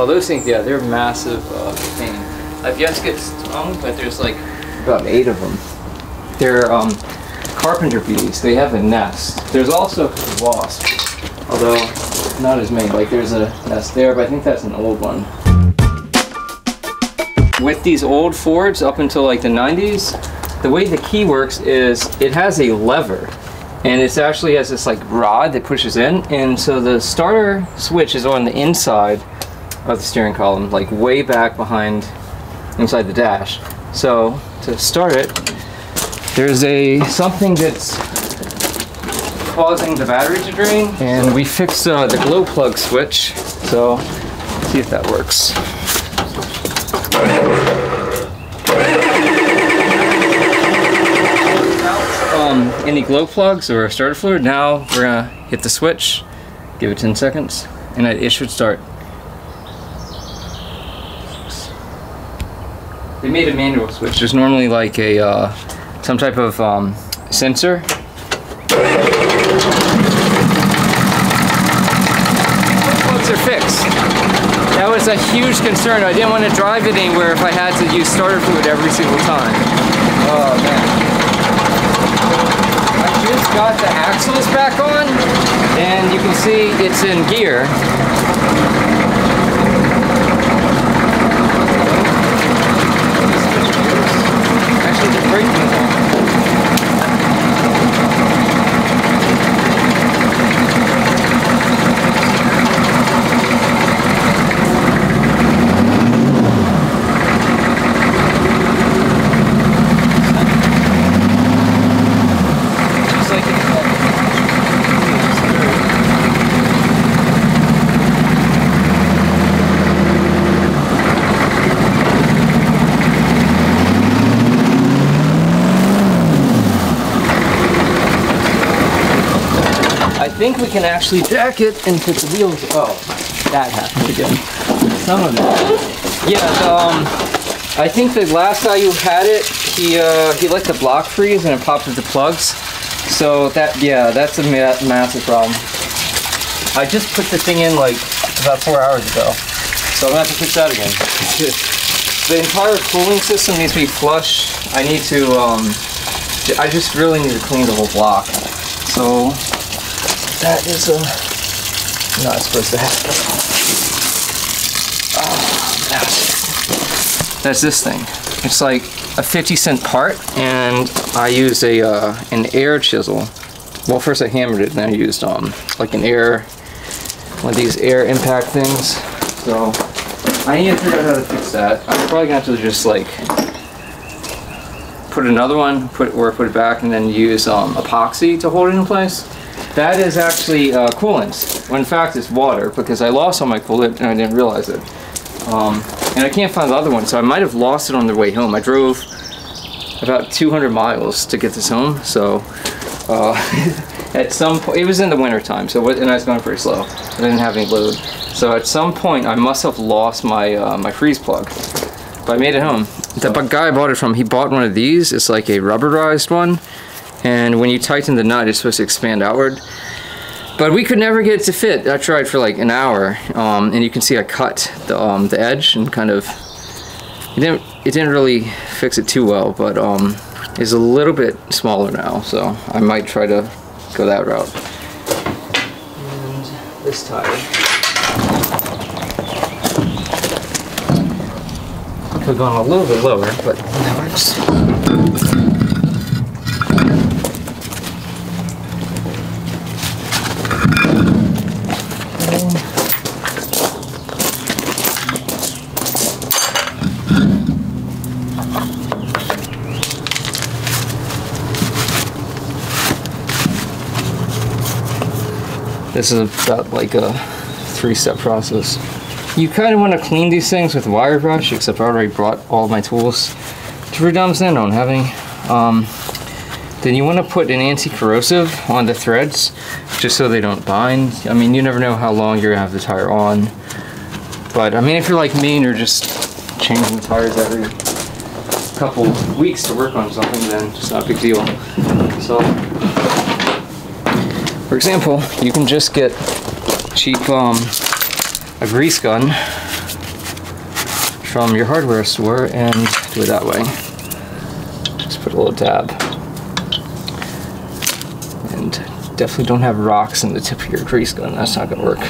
Oh, those things, yeah, they're massive pain. I've yet to get stung, but there's like about 8 of them. They're carpenter bees. They have a nest. There's also wasps, although not as many. Like there's a nest there, but I think that's an old one. With these old Fords up until like the 90s, the way the key works is it has a lever, and it actually has this like rod that pushes in, and so the starter switch is on the inside of the steering column, like way back behind inside the dash. So to start it, there's something that's causing the battery to drain, and we fixed the glow plug switch, so let's see if that works. Any glow plugs or starter fluid. Now we're gonna hit the switch, give it 10 seconds, and it should start. They made a manual switch. There's normally like a some type of sensor. Plugs are fixed. That was a huge concern. I didn't want to drive it anywhere if I had to use starter fluid every single time. Oh man. I just got the axles back on, and you can see it's in gear. Actually, the brake is on. I think we can actually jack it and put the wheels. Oh, that happened again. Some of it. Yeah, I think the last guy who had it, he let the block freeze and it popped into plugs. So that's a massive problem. I just put the thing in like about 4 hours ago, so I'm gonna have to fix that again. The entire cooling system needs to be flush. I need to. I just really need to clean the whole block. So. That is not supposed to happen. Oh, that's this thing. It's like a 50-cent part, and I used an air chisel. Well, first I hammered it, and then I used like one of these air impact things. So I need to figure out how to fix that. I'm probably gonna have to just like put another one, put it back, and then use epoxy to hold it in place. That is actually coolant. When in fact it's water, because I lost all my coolant and I didn't realize it. And I can't find the other one, so I might have lost it on the way home. I drove about 200 miles to get this home, so at some point, it was in the winter time, and I was going pretty slow. I didn't have any load. So at some point I must have lost my my freeze plug. But I made it home. The guy I bought it from, he bought one of these. It's like a rubberized one. And when you tighten the nut, it's supposed to expand outward. But we could never get it to fit. I tried for like an hour, and you can see I cut the edge and kind of, it didn't really fix it too well, but it's a little bit smaller now, so I might try to go that route. And this tire. Could have gone a little bit lower, but that works. This is about like a 3-step process. You kind of want to clean these things with a wire brush, except I already brought all my tools to Redum's End on having. Then you want to put an anti-corrosive on the threads, just so they don't bind. I mean, you never know how long you're gonna have the tire on. But I mean, if you're like me and you're just changing the tires every couple weeks to work on something, then it's not a big deal. So, for example, you can just get cheap a grease gun from your hardware store and do it that way. Just put a little dab. And definitely don't have rocks in the tip of your grease gun. That's not going to work.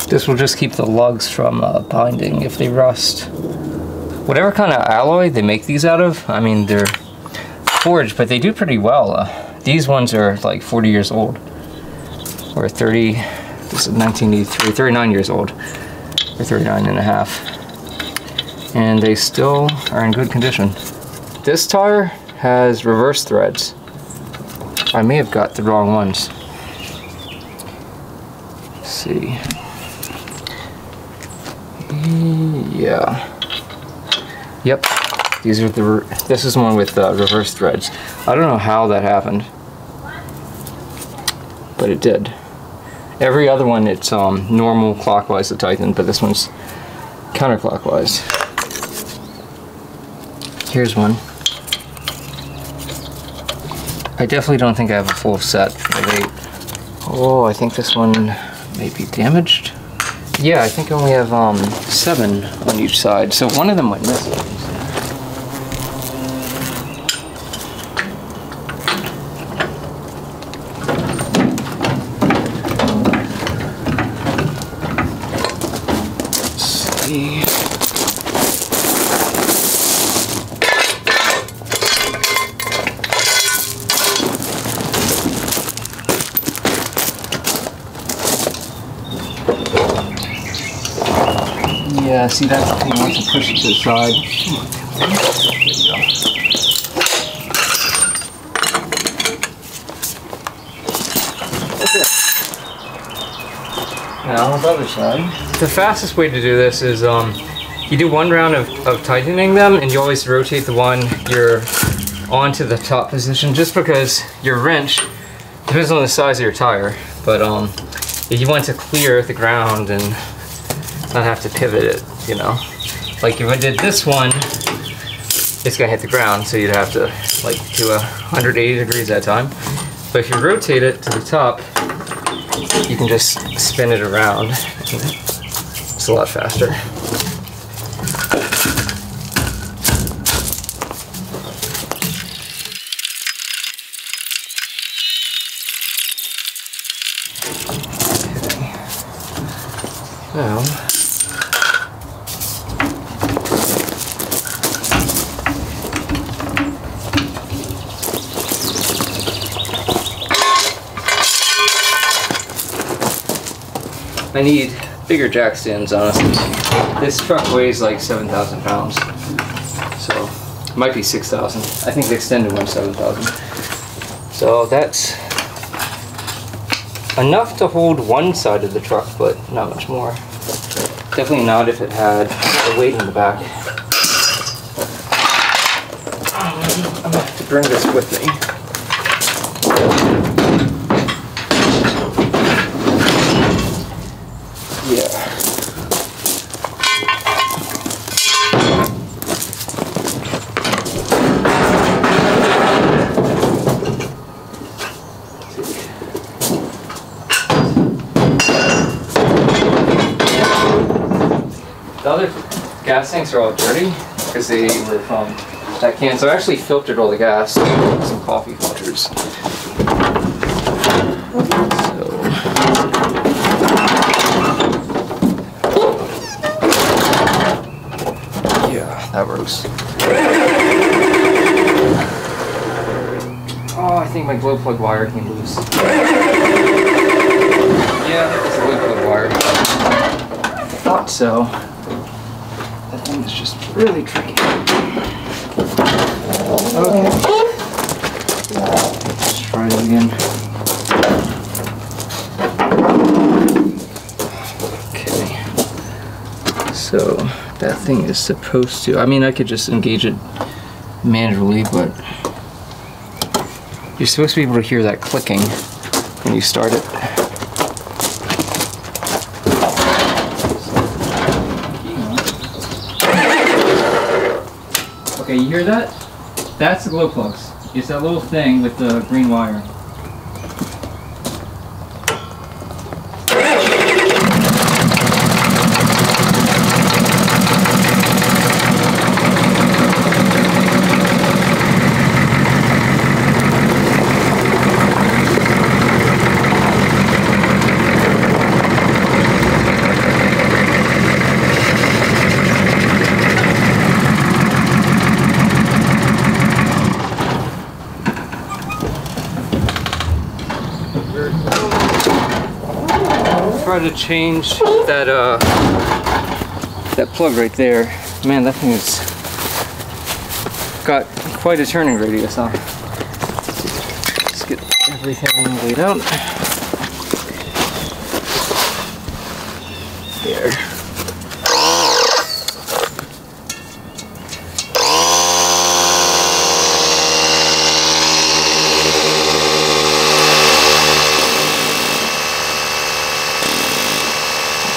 This will just keep the lugs from binding if they rust. Whatever kind of alloy they make these out of, I mean, they're forged, but they do pretty well. These ones are like 40 years old. Or 30, this is 1983, 39 years old. Or 39 and a half. And they still are in good condition. This tire has reverse threads. I may have got the wrong ones. Let's see. Yeah. Yep. These are this is one with reverse threads. I don't know how that happened, but it did. Every other one, it's normal clockwise to tighten, but this one's counterclockwise. Here's one. I definitely don't think I have a full set of 8. Oh, I think this one may be damaged. Yeah, I think I only have 7 on each side, so one of them went missing. Let's see. Yeah, see, that's the thing, once you push it to the side. There you go. Now on the other side. The fastest way to do this is you do one round of tightening them, and you always rotate the one you're onto the top position, just because your wrench depends on the size of your tire. But if you want to clear the ground and not have to pivot it, you know. Like if I did this one, it's gonna hit the ground, so you'd have to like do 180 degrees that time. But if you rotate it to the top, you can just spin it around. It's a lot faster. Now, I need bigger jack stands, honestly. This truck weighs like 7,000 pounds, so it might be 6,000. I think the extended one's 7,000. So that's enough to hold one side of the truck, but not much more. Definitely not if it had a weight in the back. I'm gonna have to bring this with me. Yeah. The other gas tanks are all dirty because they were from that can. So I actually filtered all the gas with some coffee filters. That works. Oh, I think my glow plug wire came loose. Yeah, I think it's a glow plug wire. I thought so. That thing is just really tricky. Okay. Let's try it again. Okay. So that thing is supposed to, I mean, I could just engage it manually, but you're supposed to be able to hear that clicking when you start it. Okay, you hear that? That's the glow plugs. It's that little thing with the green wire. Try to change that that plug right there. Man, that thing has got quite a turning radius, huh? Let's get everything laid out. There.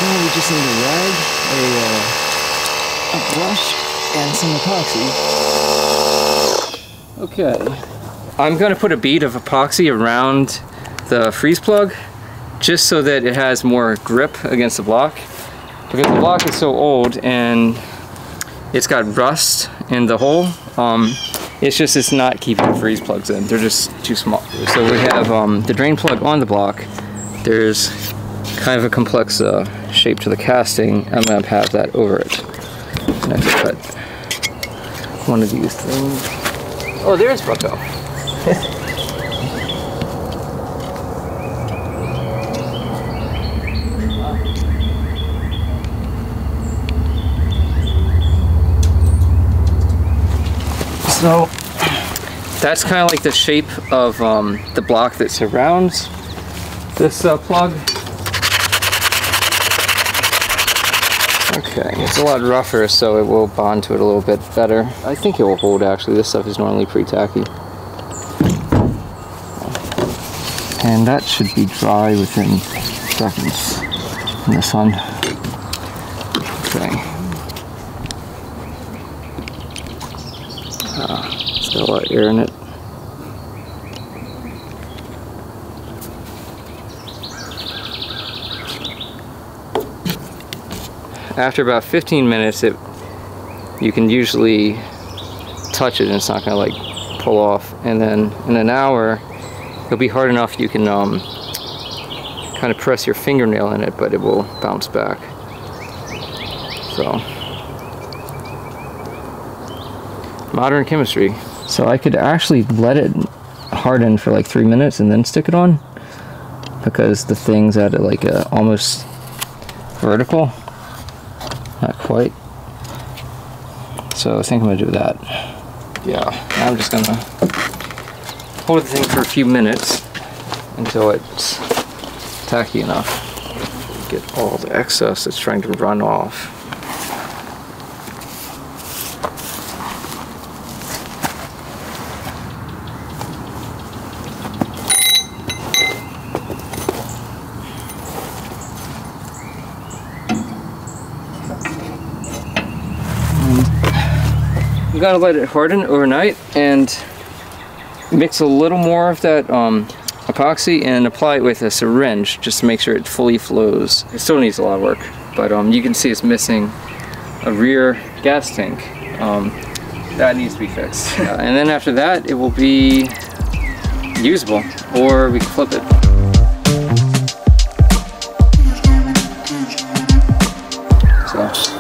We just need a rag, a brush, and some epoxy. Okay. I'm going to put a bead of epoxy around the freeze plug just so that it has more grip against the block. Because the block is so old and it's got rust in the hole, it's not keeping the freeze plugs in. They're just too small. So we have the drain plug on the block. There's kind of a complex shape to the casting. I'm going to have that over it. Next, cut one of these things. Oh, there's Bucko. So that's kind of like the shape of the block that surrounds this plug. Okay, it's a lot rougher, so it will bond to it a little bit better. I think it will hold, actually. This stuff is normally pretty tacky. And that should be dry within seconds in the sun. Okay. It's got a lot of air in it. After about 15 minutes, you can usually touch it and it's not going to like pull off. And then in an hour, it'll be hard enough you can kind of press your fingernail in it, but it will bounce back. So, modern chemistry. So I could actually let it harden for like 3 minutes and then stick it on, because the thing's at like a almost vertical. Not quite. So I think I'm gonna do that. Yeah, I'm just gonna hold the thing for a few minutes until it's tacky enough. Get all the excess that's trying to run off. You gotta let it harden overnight and mix a little more of that epoxy and apply it with a syringe just to make sure it fully flows. It still needs a lot of work, but you can see it's missing a rear gas tank. That needs to be fixed. And then after that, it will be usable, or we can flip it. So.